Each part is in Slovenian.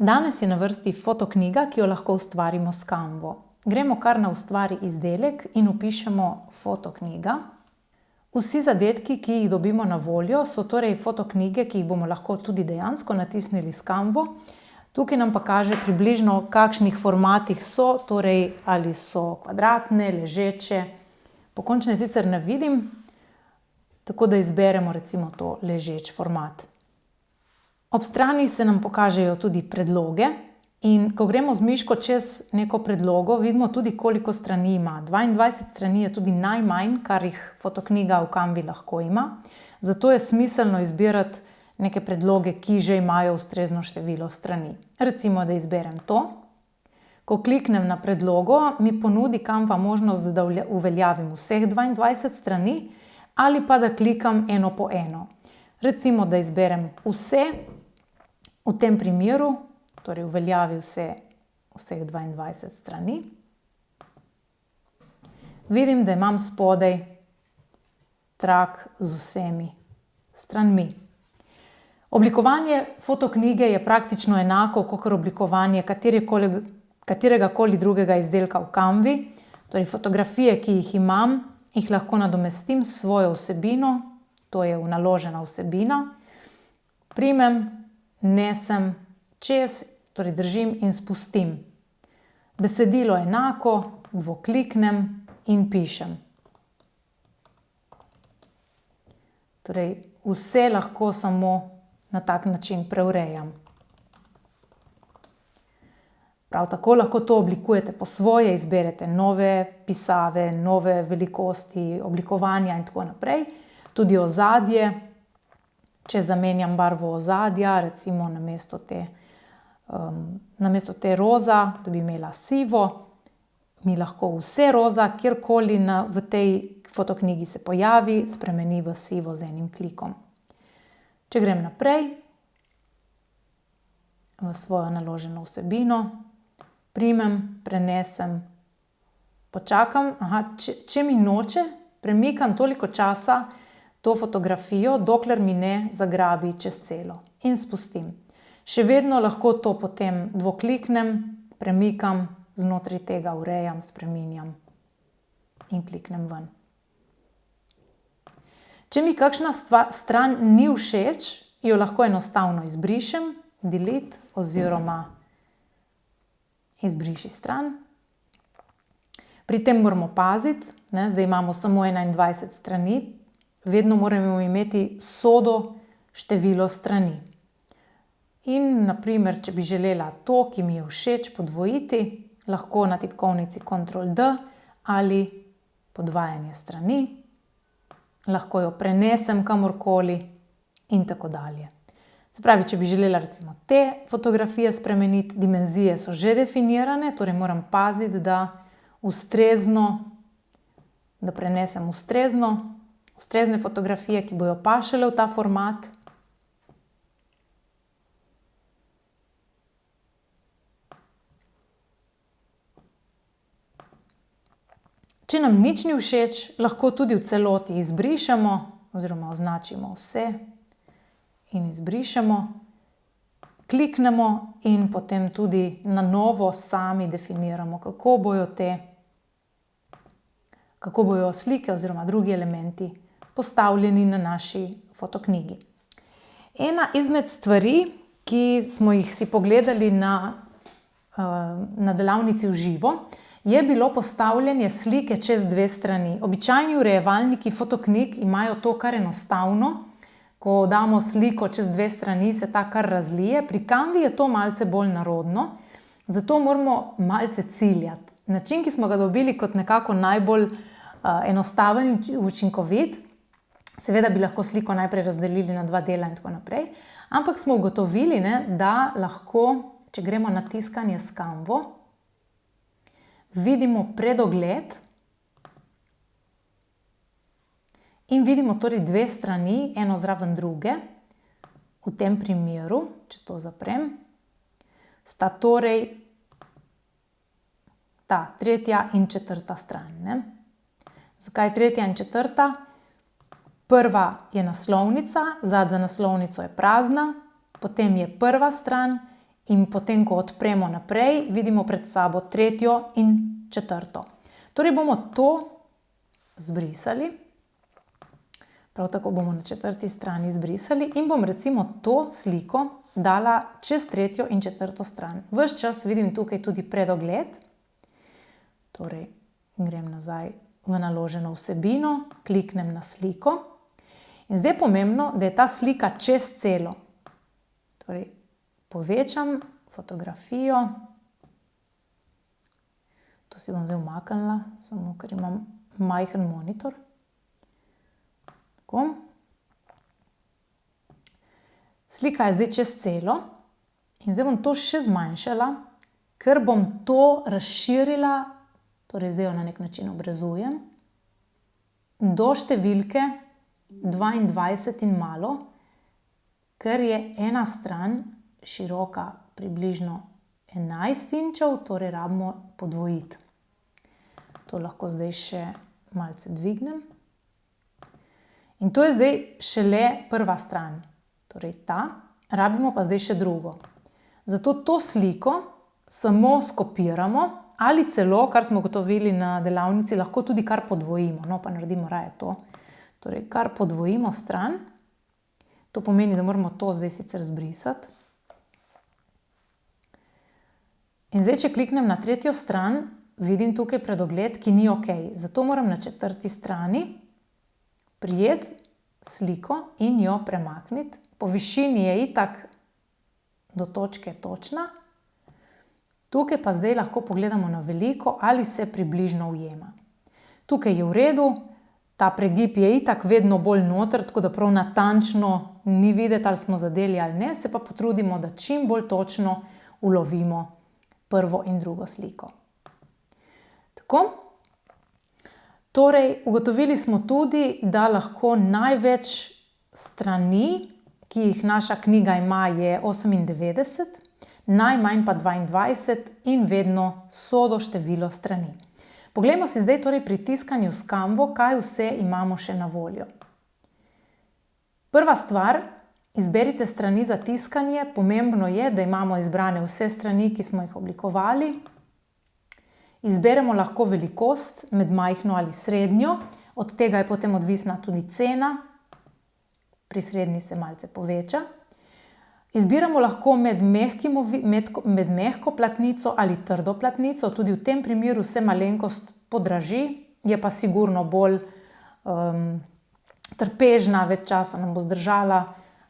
Danes je na vrsti fotoknjiga, ki jo lahko ustvarimo s Canvo. Gremo kar na ustvari izdelek in vpišemo fotoknjiga. Vsi zadetki, ki jih dobimo na voljo, so torej fotoknjige, ki jih bomo lahko tudi dejansko natisnili s Canvo. Tukaj nam pa kaže približno, v kakšnih formatih so, torej ali so kvadratne, ležeče. Pokončne sicer ne vidim, tako da izberemo recimo to ležeč format. Ob strani se nam pokažejo tudi predloge in ko gremo z miško čez neko predlogo, vidimo tudi, koliko strani ima. 22 strani je tudi najmanj, kar jih fotoknjiga v Canvi lahko ima. Zato je smiselno izbirati neke predloge, ki že imajo ustrezno število strani. Recimo, da izberem to. Ko kliknem na predlogo, mi ponudi Canva možnost, da uveljavim vseh 22 strani ali pa da klikam eno po eno. Recimo, da izberem vse. V tem primeru, torej uveljavi vseh 22 strani. Vidim, da imam spodaj trak z vsemi stranmi. Oblikovanje fotoknjige je praktično enako kakor oblikovanje kateregakoli drugega izdelka v Canvi. Torej fotografije, ki jih imam, jih lahko nadomestim s svojo vsebino, to je naložena vsebina. Primem, nesem čez, torej držim in spustim. Besedilo enako, dvokliknem in pišem. Torej vse lahko samo na tak način preurejam. Prav tako lahko to oblikujete po svoje, izberete nove pisave, nove velikosti, oblikovanja in tako naprej. Tudi ozadje. Če zamenjam barvo ozadja, recimo namesto te roza, da bi imela sivo, mi lahko vse roza, kjerkoli v tej fotoknjigi se pojavi, spremeni v sivo z enim klikom. Če grem naprej v svojo naloženo vsebino, primem, prenesem, počakam, če mi noče, premikam toliko časa to fotografijo, dokler mi ne zagrabi čez celo in spustim. Še vedno lahko to potem dvokliknem, premikam, znotraj tega urejam, spreminjam in kliknem ven. Če mi kakšna stran ni všeč, jo lahko enostavno izbrišem, delete oziroma izbriši stran. Pri tem moramo paziti, zdaj imamo samo 21 strani, vedno moramo imeti sodo število strani. In na primer, če bi želela to, ki mi je všeč, podvojiti, lahko na tipkovnici Ctrl+D ali podvajanje strani. Lahko jo prenesem kamorkoli in tako dalje. Se pravi, če bi želela recimo te fotografije spremeniti, dimenzije so že definirane, torej moram paziti, da prenesem ustrezne fotografije, ki bojo pašale v ta format. Če nam nič ni všeč, lahko tudi v celoti izbrišemo oziroma označimo vse in izbrišemo. Kliknemo in potem tudi na novo sami definiramo, kako bojo slike oziroma drugi elementi postavljeni na naši fotoknjigi. Ena izmed stvari, ki smo jih si pogledali na delavnici v živo, je bilo postavljanje slike čez dve strani. Običajni urejevalniki fotoknjig imajo to kar enostavno. Ko damo sliko čez dve strani, se ta kar razlije. Pri Canvi je to malce bolj narodno, zato moramo malce ciljati. Način, ki smo ga dobili kot nekako najbolj enostaven in učinkovit, seveda bi lahko sliko najprej razdelili na dva dela in tako naprej, ampak smo ugotovili, da lahko, če gremo na tiskanje s Canvo, vidimo predogled in vidimo torej dve strani, eno zraven druge. V tem primeru, če to zaprem, sta torej ta tretja in četrta stran. Zakaj tretja in četrta? Prva je naslovnica, zadaj za naslovnico je prazna, potem je prva stran in potem, ko odpremo naprej, vidimo pred sabo tretjo in četrto. Torej bomo to zbrisali. Prav tako bomo na četrti strani zbrisali in bom recimo to sliko dala čez tretjo in četrto stran. Ves čas vidim tukaj tudi predogled. Torej, grem nazaj v naloženo vsebino, kliknem na sliko. In zdaj je pomembno, da je ta slika čez celo. Torej, povečam fotografijo. To si bom zdaj umaknila, samo ker imam majhen monitor. Tako. Slika je zdaj čez celo in zdaj bom to še zmanjšala, ker bom to razširila, torej zdaj jo na nek način obrezujem, do številke 22 in malo, ker je ena stran široka približno 11 inčev, torej rabimo podvojiti. To lahko zdaj še malce dvignem. In to je zdaj šele prva stran, torej ta, rabimo pa zdaj še drugo. Zato to sliko samo skopiramo ali celo, kar smo ugotovili na delavnici, lahko tudi kar podvojimo. No, pa naredimo raje to. Torej, kar podvojimo stran. To pomeni, da moramo to zdaj sicer zbrisati. In zdaj, če kliknem na tretjo stran, vidim tukaj predogled, ki ni ok. Zato moram na četrti strani prijeti sliko in jo premakniti. Po višini je itak do točke točna. Tukaj pa zdaj lahko pogledamo na veliko, ali se približno ujema. Tukaj je v redu, ta pregib je itak vedno bolj noter, tako da prav natančno ni videti, ali smo zadeli ali ne, se pa potrudimo, da čim bolj točno ulovimo prvo in drugo sliko. Tako. Torej, ugotovili smo tudi, da lahko največ strani, ki jih naša knjiga ima, je 98, najmanj pa 22 in vedno sodo število strani. Poglejmo si zdaj torej pri tiskanju s Canvo, kaj vse imamo še na voljo. Prva stvar, izberite strani za tiskanje. Pomembno je, da imamo izbrane vse strani, ki smo jih oblikovali. Izberemo lahko velikost med majhno ali srednjo. Od tega je potem odvisna tudi cena. Pri srednji se malce poveča. Izbiramo lahko med mehko platnico ali trdo platnico. Tudi v tem primeru se malenkost podraži, je pa sigurno bolj trpežna, več časa nam bo zdržala.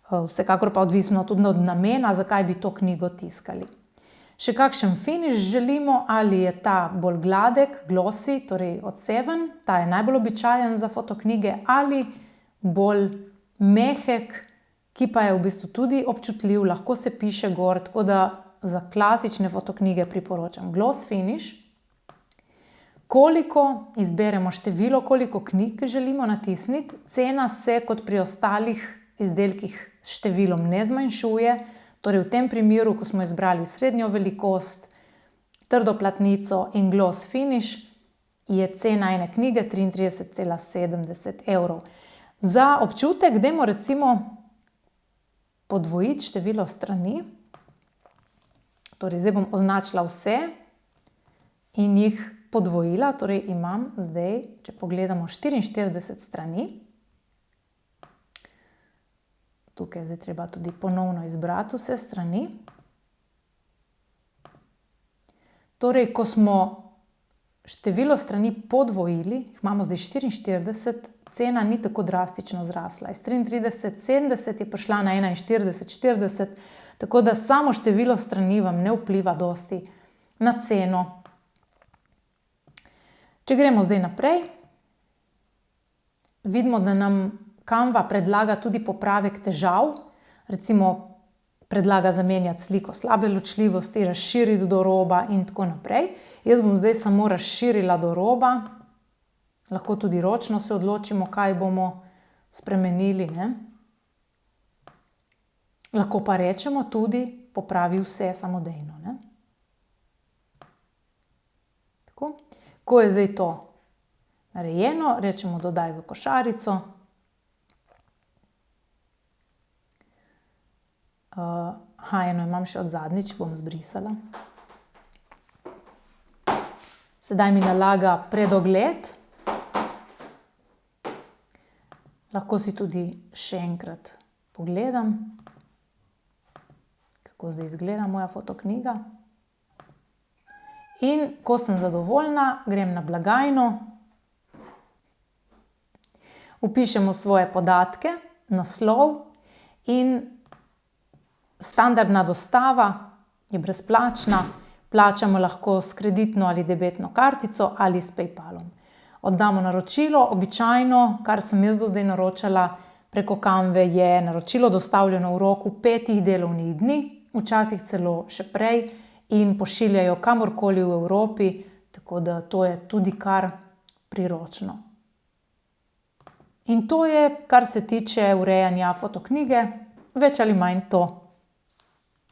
Vsekakor pa odvisno tudi od namena, zakaj bi to knjigo tiskali. Še kakšen finiš želimo, ali je ta bolj gladek, glossy, torej odseven, ta je najbolj običajen za fotoknjige, ali bolj mehek, ki pa je v bistvu tudi občutljiv, lahko se piše gor, tako da za klasične fotoknjige priporočam gloss finish. Koliko izberemo število, koliko knjig želimo natisniti, cena se kot pri ostalih izdelkih s številom ne zmanjšuje. Torej v tem primeru, ko smo izbrali srednjo velikost, trdo platnico in gloss finish, je cena ene knjige 33,70 €. Za občutek dajmo recimo podvojiti število strani. Torej zdaj bom označila vse in jih podvojila. Torej imam zdaj, če pogledamo, 44 strani. Tukaj je zdaj treba tudi ponovno izbrati vse strani. Torej, ko smo število strani podvojili, imamo zdaj 44, cena ni tako drastično zrasla. Iz 33,70 je prišla na 41,40, tako da samo število strani vam ne vpliva dosti na ceno. Če gremo zdaj naprej, vidimo, da nam Canva predlaga tudi popravek težav, recimo predlaga zamenjati sliko slabe ločljivosti, razširiti do roba in tako naprej. Jaz bom zdaj samo razširila do roba, lahko tudi ročno se odločimo, kaj bomo spremenili, ne? Lahko pa rečemo tudi popravi vse samodejno, ne? Tako. Ko je zdaj to narejeno, rečemo dodaj v košarico. Eno imam še od zadnjič, bom zbrisala. Sedaj mi nalaga predogled. Lahko si tudi še enkrat pogledam, kako zdaj izgleda moja fotoknjiga. In ko sem zadovoljna, grem na blagajno, vpišemo svoje podatke, naslov in standardna dostava je brezplačna. Plačamo lahko s kreditno ali debetno kartico ali s PayPalom. Oddamo naročilo, običajno, kar sem jaz do zdaj naročala preko Canve, je naročilo dostavljeno v roku 5 delovnih dni, včasih celo še prej, in pošiljajo kamorkoli v Evropi, tako da to je tudi kar priročno. In to je, kar se tiče urejanja fotoknjige, več ali manj to.